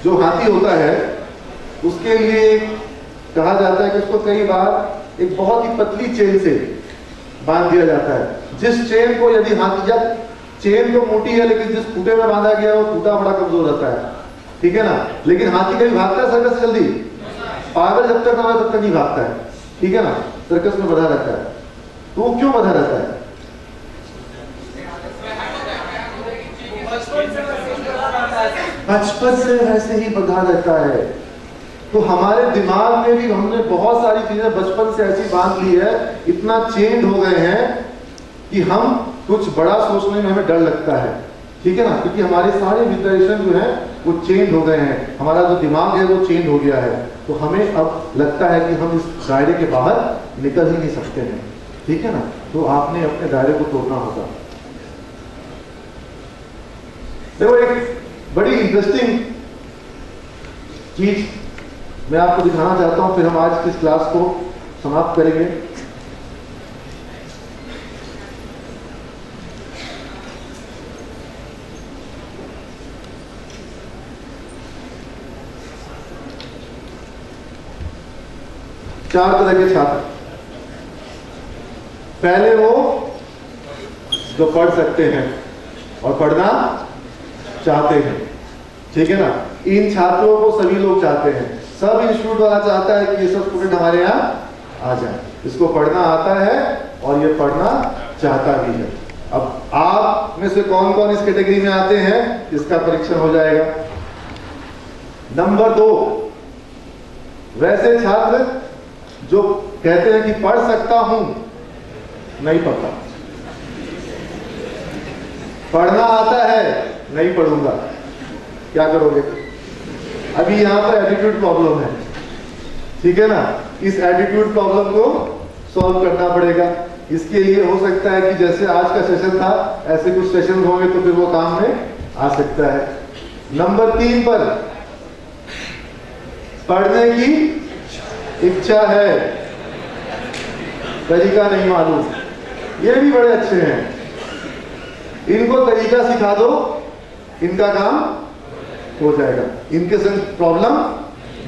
जो हाथी होता है उसके लिए कहा जाता है कि उसको कई बार एक बहुत ही पतली चेन से बांध दिया जाता है। जिस चेन को यदि हाथी, या चेन तो मोटी है लेकिन जिस खूंटे में बांधा गया है वो खूंटा बड़ा कमजोर रहता है, ठीक है ना। लेकिन हाथी कभी भागता है सर्कस से जल्दी? पागल जब तक ना हो तब तक नहीं भागता है, ठीक है ना। सर्कस में बंधा रहता है। तो वो क्यों बंधा रहता है? बचपन से वैसे ही बंधा रहता है। तो हमारे दिमाग में भी हमने बहुत सारी चीजें बचपन से ऐसी बांध ली है, इतना चेंज हो गए हैं कि हम कुछ बड़ा सोचने में हमें डर लगता है, ठीक है ना। क्योंकि हमारे सारे विजुअलाइजेशन जो है वो चेंज हो गए हैं, हमारा जो दिमाग है वो चेंज हो गया है। तो हमें अब लगता है कि हम इस दायरे के बाहर निकल ही नहीं सकते हैं, ठीक है ना। तो आपने अपने दायरे को तोड़ना होगा। देखो एक बड़ी इंटरेस्टिंग चीज मैं आपको दिखाना चाहता हूं, फिर हम आज की इस क्लास को समाप्त करेंगे। चार तरह के छात्र, पहले वो जो पढ़ सकते हैं और पढ़ना चाहते हैं, ठीक है ना। इन छात्रों को सभी लोग चाहते हैं, सब इंस्टीट्यूट वाला चाहता है कि ये सब स्टूडेंट हमारे यहाँ आ जाए, इसको पढ़ना आता है और ये पढ़ना चाहता भी है। अब आप में से कौन कौन इस कैटेगरी में आते हैं इसका परीक्षण हो जाएगा। नंबर 2, वैसे छात्र जो कहते हैं कि पढ़ सकता हूं, नहीं पढ़ता, पढ़ना आता है, नहीं पढ़ूंगा। क्या करोगे? अभी यहां पर एटीट्यूड प्रॉब्लम है, ठीक है ना। इस एटीट्यूड प्रॉब्लम को सॉल्व करना पड़ेगा। इसके लिए हो सकता है कि जैसे आज का सेशन था ऐसे कुछ सेशन होंगे तो फिर वो काम में आ सकता है। नंबर 3 पर पढ़ने की इच्छा है, तरीका नहीं मालूम, ये भी बड़े अच्छे हैं। इनको तरीका सिखा दो, इनका काम हो जाएगा, इनके संग प्रॉब्लम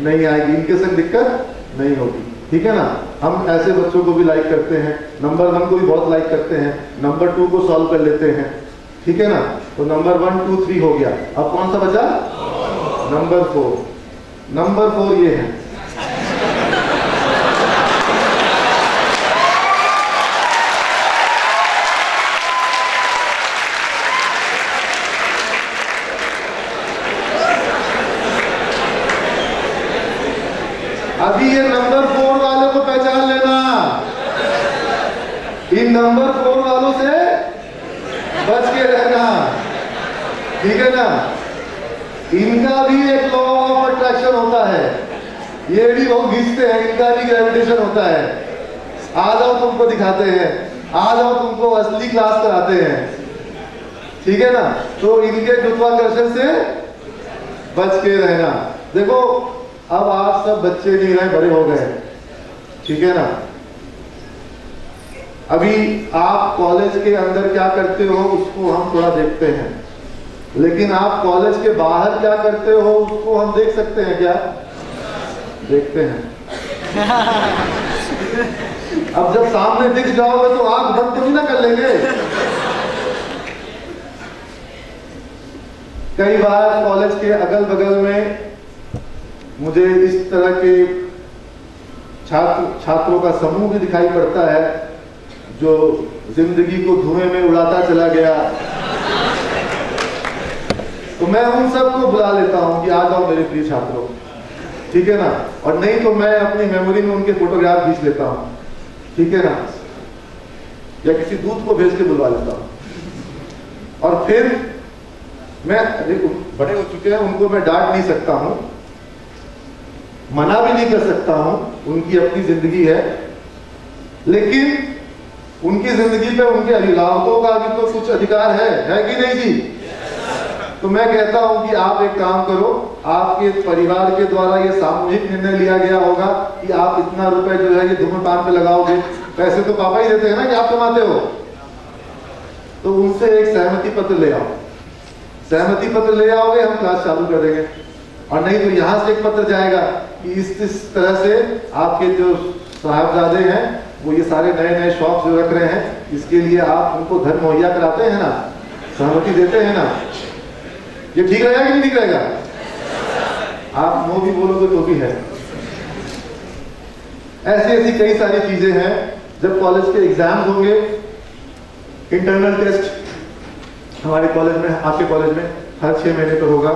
नहीं आएगी, इनके संग दिक्कत नहीं होगी, ठीक है ना। हम ऐसे बच्चों को भी लाइक करते हैं, नंबर 1 को भी बहुत लाइक करते हैं, नंबर 2 को सॉल्व कर लेते हैं, ठीक है ना। तो नंबर 1 2 3 हो गया। अब कौन सा बचा? नंबर 4। नंबर 4 ये है। अभी ये नंबर 4 वालों को पहचान लेना, इन नंबर 4 वालों से बच के रहना, ठीक है ना। इनका भी एक लॉ ऑफ अट्रैक्शन होता है, ये भी बहुत खींचते हैं, इनका भी ग्रेविटेशन होता है। आ जाओ तुमको दिखाते हैं, आ जाओ तुमको असली क्लास कराते हैं, ठीक है ना। तो इनके गुरुत्वाकर्षण से बच के रहना। देखो अब आप सब बच्चे नहीं रहे, बड़े हो गए, ठीक है ना। अभी आप कॉलेज के अंदर क्या करते हो उसको हम थोड़ा देखते हैं, लेकिन आप कॉलेज के बाहर क्या करते हो उसको हम देख सकते हैं क्या? देखते हैं। अब जब सामने दिख जाओगे तो आंख बंद तो नहीं ना कर लेंगे। कई बार कॉलेज के अगल बगल में मुझे इस तरह के छात्रों का समूह भी दिखाई पड़ता है जो जिंदगी को धुएं में उड़ाता चला गया। तो मैं उन सबको बुला लेता हूं कि आ जाओ मेरे प्रिय छात्रों, ठीक है ना। और नहीं तो मैं अपनी मेमोरी में उनके फोटोग्राफ खींच लेता हूं, ठीक है ना, या किसी दूत को भेज के बुलवा लेता हूं। और फिर मैं बड़े हो चुके हैं, उनको मैं डांट नहीं सकता हूं, मना भी नहीं कर सकता हूं, उनकी अपनी जिंदगी है, लेकिन उनकी जिंदगी पे उनके अभिभावकों का भी तो कुछ अधिकार है कि नहीं जी? तो मैं कहता हूं कि आप एक काम करो, आपके परिवार के द्वारा ये सामूहिक निर्णय लिया गया होगा कि आप इतना रुपए जो है ये धूम्रपान पे लगाओगे, पैसे तो पापा ही देते हैं ना कि आप कमाते हो, तो उनसे एक सहमति पत्र ले आओ। सहमति पत्र ले आओगे, हम क्लास चालू कर देंगे, और नहीं तो यहाँ से एक पत्र जाएगा कि इस तरह से आपके जो साहबजादे हैं वो ये सारे नए नए शौक जो रख रहे हैं, इसके लिए आप उनको धन मुहैया कराते हैं ना, सहमति देते हैं ना, ये ठीक रहेगा कि नहीं ठीक रहेगा? आप नो भी बोलोगे तो भी है। ऐसी ऐसी कई सारी चीजें हैं। जब कॉलेज के एग्जाम्स होंगे, इंटरनल टेस्ट हमारे कॉलेज में, आपके कॉलेज में हर 6 महीने पर होगा,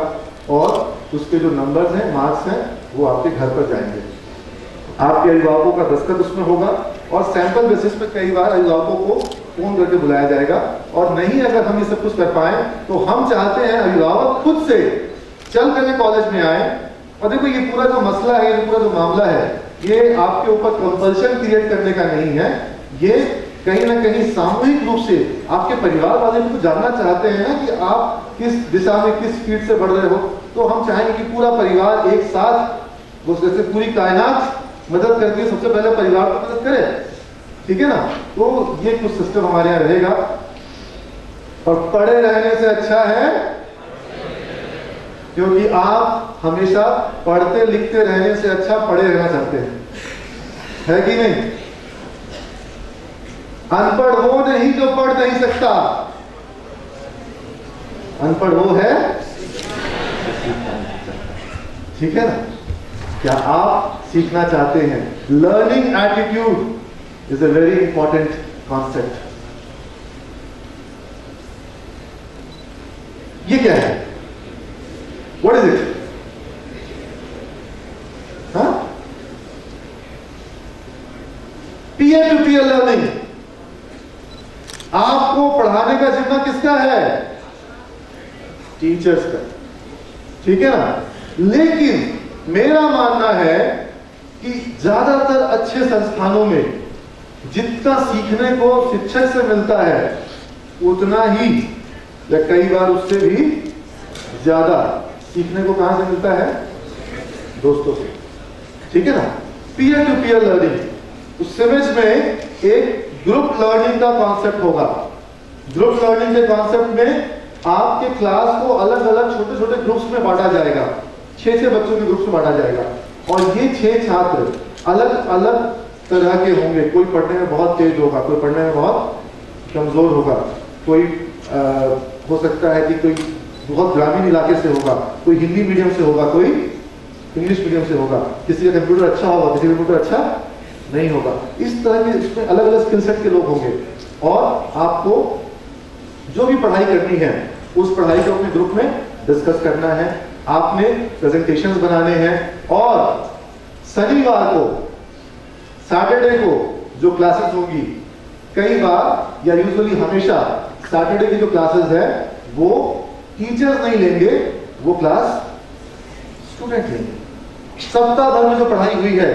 और उसके जो नंबर्स हैं, मार्क्स हैं, वो आपके घर पर जाएंगे। आपके अभिभावकों का दस्तखत उसमें होगा, और सैंपल बेसिस पे कई बार अभिभावकों को फोन करके बुलाया जाएगा। और नहीं अगर हम ये सब कुछ कर पाए तो हम चाहते हैं अभिभावक खुद से चल करके कॉलेज में आए। और देखो ये पूरा जो मसला है, ये पूरा जो मामला है, ये आपके ऊपर कंपल्शन क्रिएट करने का नहीं है, ये कहीं ना कहीं सामूहिक रूप से आपके परिवार वाले भी तो जानना चाहते हैं ना कि आप किस दिशा में, किस स्पीड से बढ़ रहे हो। तो हम चाहेंगे कि पूरा परिवार एक साथ, वो जैसे पूरी कायनात मदद करती है, सबसे पहले परिवार को मदद करे, ठीक है ना। तो ये कुछ सिस्टम हमारे यहाँ रहेगा। और पढ़े रहने से अच्छा है, क्योंकि आप हमेशा पढ़ते लिखते रहने से अच्छा पढ़े रहना चाहते हैं, है कि नहीं? अनपढ़ वो नहीं जो पढ़ नहीं सकता, अनपढ़ वो है, ठीक है ना। क्या आप सीखना चाहते हैं? Learning attitude is a very important concept. ये क्या है? What is it? Peer to peer learning. आपको पढ़ाने का जिम्मा किसका है? टीचर्स का, ठीक है ना। लेकिन मेरा मानना है कि ज्यादातर अच्छे संस्थानों में जितना सीखने को शिक्षक से मिलता है, उतना ही या कई बार उससे भी ज्यादा सीखने को कहां से मिलता है? दोस्तों से, ठीक है ना। Peer to peer learning. उस सेमेज में एक ग्रुप लर्निंग का कॉन्सेप्ट होगा। ग्रुप लर्निंग के कॉन्सेप्ट में आपके क्लास को अलग अलग छोटे छोटे ग्रुप्स में बांटा जाएगा, 6 बच्चों के ग्रुप्स में बांटा जाएगा। और ये 6 छात्र अलग अलग तरह के होंगे। कोई पढ़ने में बहुत तेज होगा, कोई पढ़ने में बहुत कमजोर होगा, कोई हो सकता है कि कोई बहुत ग्रामीण इलाके से होगा, कोई हिंदी मीडियम से होगा, कोई इंग्लिश मीडियम से होगा, किसी का कंप्यूटर अच्छा होगा, किसी का कंप्यूटर अच्छा नहीं होगा। इस तरह के इसमें अलग अलग स्किल सेट के लोग होंगे। और आपको जो भी पढ़ाई करनी है, उस पढ़ाई को अपने ग्रुप में डिस्कस करना है, आपने प्रेजेंटेशंस बनाने हैं। और शनिवार को, सैटरडे को जो क्लासेस होगी, कई बार या यूजुअली हमेशा सैटरडे की जो क्लासेस है वो टीचर्स नहीं लेंगे, वो क्लास स्टूडेंट लेंगे। सप्ताह भर में जो पढ़ाई हुई है,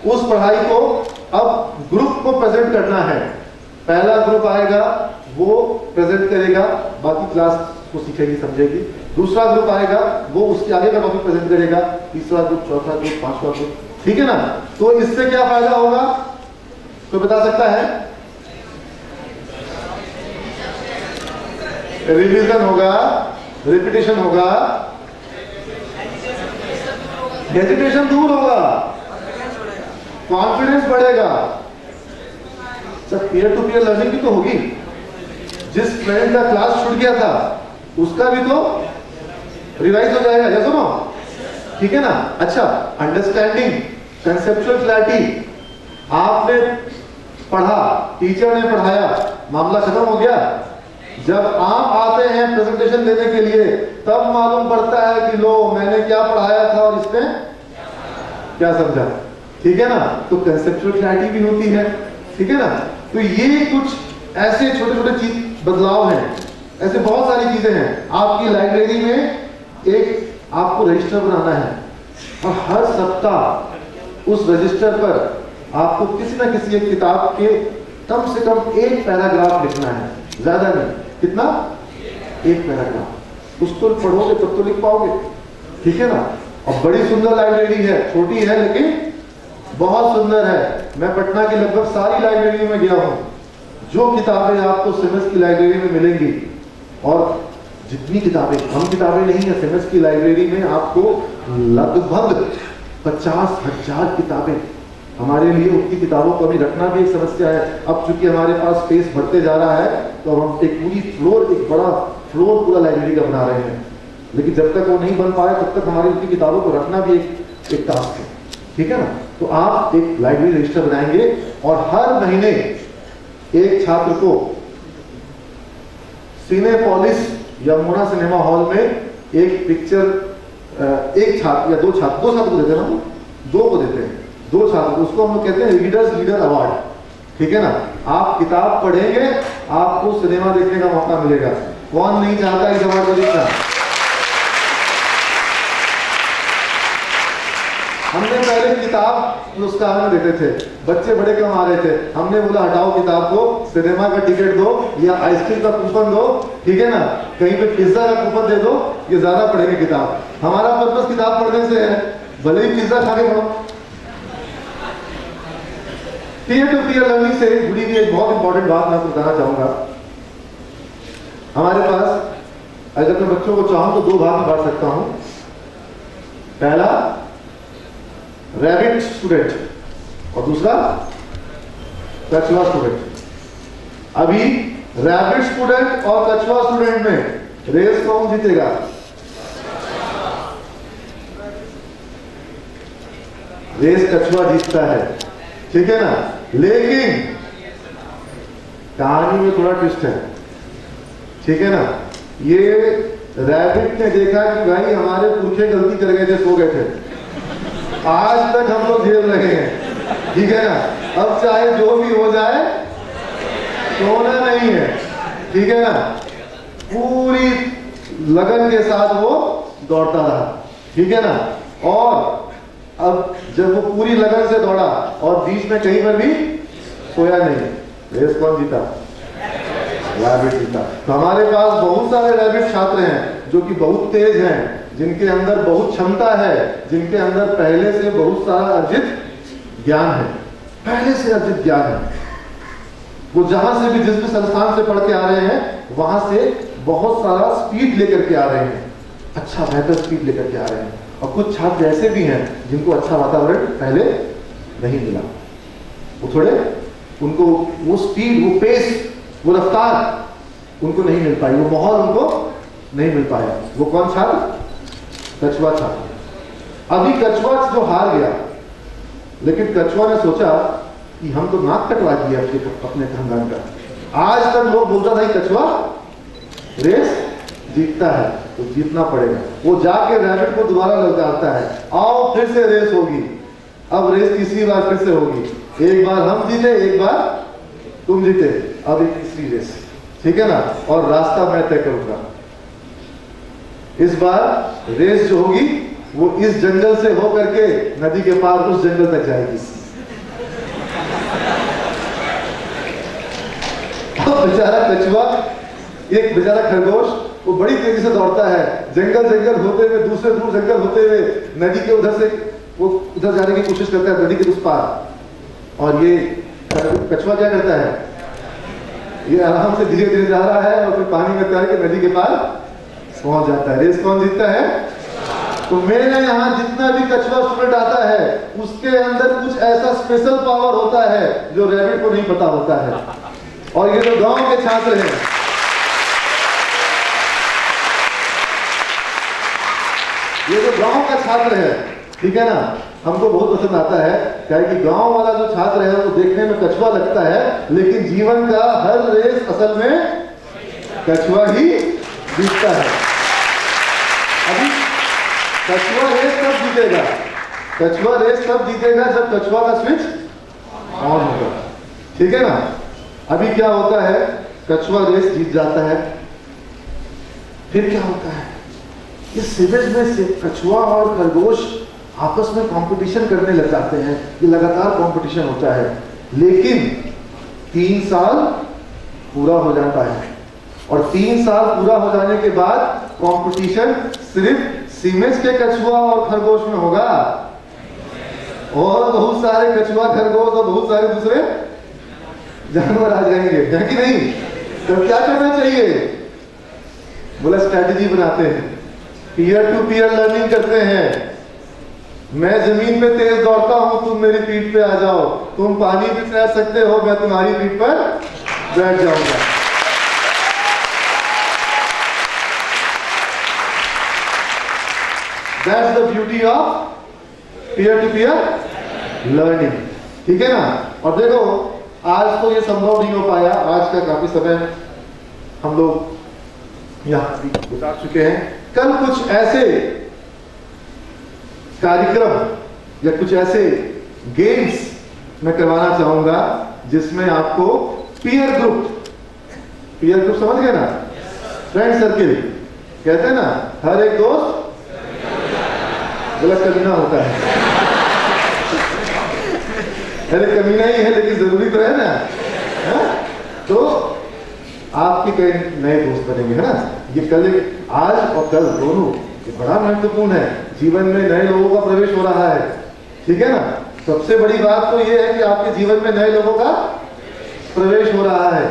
उस पढ़ाई को अब ग्रुप को प्रेजेंट करना है। पहला ग्रुप आएगा, वो प्रेजेंट करेगा, बाकी क्लास को सीखेगी, समझेगी। दूसरा ग्रुप आएगा, वो उसके आगे का टॉपिक प्रेजेंट करेगा। तीसरा ग्रुप, चौथा ग्रुप, पांचवा ग्रुप, ठीक है ना। तो इससे क्या फायदा होगा, तो बता सकता है? रिवीजन होगा, रिपीटेशन होगा, हेजिटेशन दूर होगा, कॉन्फिडेंस बढ़ेगा। सब पीयर टू पीयर लर्निंग भी तो होगी। जिस फ्रेंड का क्लास छूट गया था, उसका भी तो रिवाइज हो जाएगा, या सुनो, ठीक है ना। अच्छा, अंडरस्टैंडिंग, कंसेप्चुअल क्लैरिटी, आपने पढ़ा, टीचर ने पढ़ाया, मामला खत्म हो गया। जब आप आते हैं प्रेजेंटेशन देने के लिए, तब मालूम पड़ता है कि लो, मैंने क्या पढ़ाया था और इसने क्या समझा, ठीक है ना। तो कंसेप्चुअल क्लैरिटी भी होती है, ठीक है ना। तो ये कुछ ऐसे छोटे छोटे चीज बदलाव हैं, ऐसे बहुत सारी चीजें हैं। आपकी लाइब्रेरी में एक आपको रजिस्टर बनाना है, और हर सप्ताह उस रजिस्टर पर आपको किसी ना किसी एक किताब के कम से कम एक पैराग्राफ लिखना है, ज्यादा नहीं। कितना? एक पैराग्राफ। उसको पढ़ोगे तब तो लिख पाओगे, ठीक है ना। और बड़ी सुंदर लाइब्रेरी है, छोटी है लेकिन बहुत सुंदर है। मैं पटना की लगभग सारी लाइब्रेरी में गया हूँ। जो किताबें आपको सिमस की लाइब्रेरी में मिलेंगी, और जितनी किताबें, हम किताबें नहीं है, सिमस की लाइब्रेरी में आपको लगभग 50,000 किताबें। हमारे लिए उनकी किताबों को अभी रखना भी एक समस्या है। अब चूंकि हमारे पास स्पेस बढ़ते जा रहा है तो हम एक पूरी फ्लोर, एक बड़ा फ्लोर पूरा लाइब्रेरी का बना रहे हैं, लेकिन जब तक वो नहीं बन पाए तब तक हमारी उनकी किताबों को रखना भी एक टास्क है। ठीक है ना? तो आप एक लाइब्रेरी रजिस्टर बनाएंगे और हर महीने एक छात्र को सिनेपोलिस यमुना सिनेमा हॉल में एक पिक्चर, एक छात्र या दो छात्र को देते हैं ना, 2 को देते हैं, 2 छात्र, उसको हम लोग कहते हैं रीडर्स लीडर अवार्ड। ठीक है ना? आप किताब पढ़ेंगे, आपको सिनेमा देखने का मौका मिलेगा। कौन नहीं चाहता इस अवार्ड को देखना? हमने पहले किताब पुरस्कार में देते थे, बच्चे बड़े कम आ रहे थे, हमने बोला हटाओ किताब को, सिनेमा का टिकट दो या आइसक्रीम का कूपन दो, ठीक है ना, कहीं पे पिज्जा का कूपन दे दो, ये ज्यादा पढ़ेंगे किताब। हमारा पर्पस किताब पढ़ने से है, भले ही पिज्जा खा के पढ़ो। पीयर टू पीयर लर्निंग से जुड़ी हुई एक बहुत इंपॉर्टेंट बात मैं आपको बताना चाहूंगा। हमारे पास अगर मैं बच्चों को चाहूं तो 2 भाग में बांट सकता हूं। पहला रैबिट स्टूडेंट और दूसरा कछुआ स्टूडेंट। अभी रैबिट स्टूडेंट और कछुआ स्टूडेंट में रेस कौन जीतेगा? रेस कछुआ जीतता है, ठीक है ना? लेकिन कहानी में थोड़ा ट्विस्ट है, ठीक है ना? ये रैबिट ने देखा कि भाई हमारे पुरखे गलती कर गए थे, सो गए थे, आज तक हम लोग झेल रहे हैं, ठीक है ना? अब चाहे जो भी हो जाए सोना नहीं है, ठीक है ना? पूरी लगन के साथ वो दौड़ता रहा, ठीक है ना? और अब जब वो पूरी लगन से दौड़ा और बीच में कहीं पर भी सोया नहीं, रेस कौन जीता? रैबिट जीता। तो हमारे पास बहुत सारे रैबिट छात्र हैं जो कि बहुत तेज हैं, जिनके अंदर बहुत क्षमता है, जिनके अंदर पहले से बहुत सारा अर्जित ज्ञान है, पहले से अर्जित ज्ञान है। वो जहां से भी जिस भी संस्थान से पढ़ के आ रहे हैं वहां से बहुत सारा स्पीड लेकर के आ रहे हैं, अच्छा बेहतर स्पीड लेकर के आ रहे हैं। और कुछ छात्र ऐसे भी हैं जिनको अच्छा वातावरण पहले नहीं मिला, वो थोड़े, उनको वो स्पीड, वो पेस, वो रफ्तार उनको नहीं मिल पाई, वो माहौल उनको नहीं मिल पाया। वो कौन छात्र? कछुआ छात्र। अभी कछुआ जो हार गया, लेकिन कछुआ ने सोचा कि हम तो नाक कटवा दिया अपने खानदान का। आज तक लोग बोलता था कि कछुआ रेस जीतता है, तो जीतना पड़ेगा। वो जाके रैबिट को दोबारा ललकारता है, आओ फिर से रेस होगी। अब रेस तीसरी बार फिर से होगी, एक बार हम जीते, एक बार तुम जीते, अब एक तीसरी रेस, ठीक है ना? और रास्ता मैं तय करूंगा। इस बार रेस जो होगी वो इस जंगल से होकर के नदी के पार उस जंगल तक जाएगी। अब बेचारा कछुआ, एक बेचारा खरगोश, वो बड़ी तेजी से दौड़ता है, जंगल जंगल होते हुए, दूसरे दूर जंगल होते हुए नदी के उधर से वो उधर जाने की कोशिश करता है, नदी के उस पार। और ये कछुआ क्या करता है? ये आराम से धीरे धीरे जा रहा है और फिर पानी में तैर के नदी के पार पहुंच जाता है। रेस कौन जीतता है? तो मेरे यहाँ जितना भी कछुआ स्टूडेंट आता है उसके अंदर कुछ ऐसा स्पेशल पावर होता है जो रैबिट को नहीं पता होता है। और ये जो गांव के छात्र हैं, ये जो गांव का छात्र है, ठीक है ना, हमको बहुत पसंद आता है, क्या कि गांव वाला जो छात्र है वो देखने में कछुआ लगता है, लेकिन जीवन का हर रेस असल में कछुआ ही जीतता है। अभी कछुआ रेस कब जीतेगा? कछुआ रेस कब जीतेगा? जब कछुआ का स्विच ऑन होगा, ठीक है ना? अभी क्या होता है? कछुआ रेस जीत जाता है, फिर क्या होता है? इस सीरीज में से कछुआ और खरगोश आपस में कंपटीशन करने लग जाते हैं, ये लगातार कंपटीशन होता है। लेकिन 3 साल पूरा हो जाता है और 3 साल पूरा हो जाने के बाद कंपटीशन सिर्फ सीमेज के कछुआ और खरगोश में होगा, और बहुत सारे कछुआ, खरगोश और बहुत सारे दूसरे जानवर आ जाएंगे, है कि नहीं? तो क्या करना चाहिए? बोला स्ट्रैटेजी बनाते हैं, पीयर टू पीयर लर्निंग करते हैं, मैं जमीन पे तेज दौड़ता हूं, तुम मेरी पीठ पे आ जाओ, तुम पानी भी तैर सकते हो, मैं तुम्हारी पीठ पर बैठ जाऊंगा। That's the beauty of peer to peer learning, ठीक है ना। और देखो आज तो ये संभव नहीं हो पाया, आज का काफी समय हम लोग यहां भी गुजार चुके हैं। कल कुछ ऐसे कार्यक्रम या कुछ ऐसे गेम्स मैं करवाना चाहूंगा जिसमें आपको पीयर ग्रुप समझ गए ना, फ्रेंड सर्किल कहते हैं ना, हर एक दोस्त गलत कमीना होता है, अरे कमीना ही है लेकिन जरूरी तो है ना, है? तो आपके कई नए दोस्त बनेंगे, है ना। ये कल आज और कल दोनों ये बड़ा महत्वपूर्ण है, जीवन में नए लोगों का प्रवेश हो रहा है, ठीक है ना। सबसे बड़ी बात तो ये है कि आपके जीवन में नए लोगों का प्रवेश हो रहा है,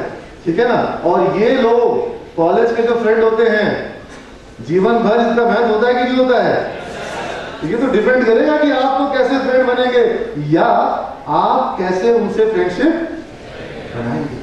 ठीक है ना। और ये लोग कॉलेज के जो फ्रेंड होते हैं जीवन भर इसका महत्व होता है कि नहीं होता है, ये तो डिपेंड करेगा कि आप तो कैसे फ्रेंड बनेंगे या आप कैसे उनसे फ्रेंडशिप बनाएंगे।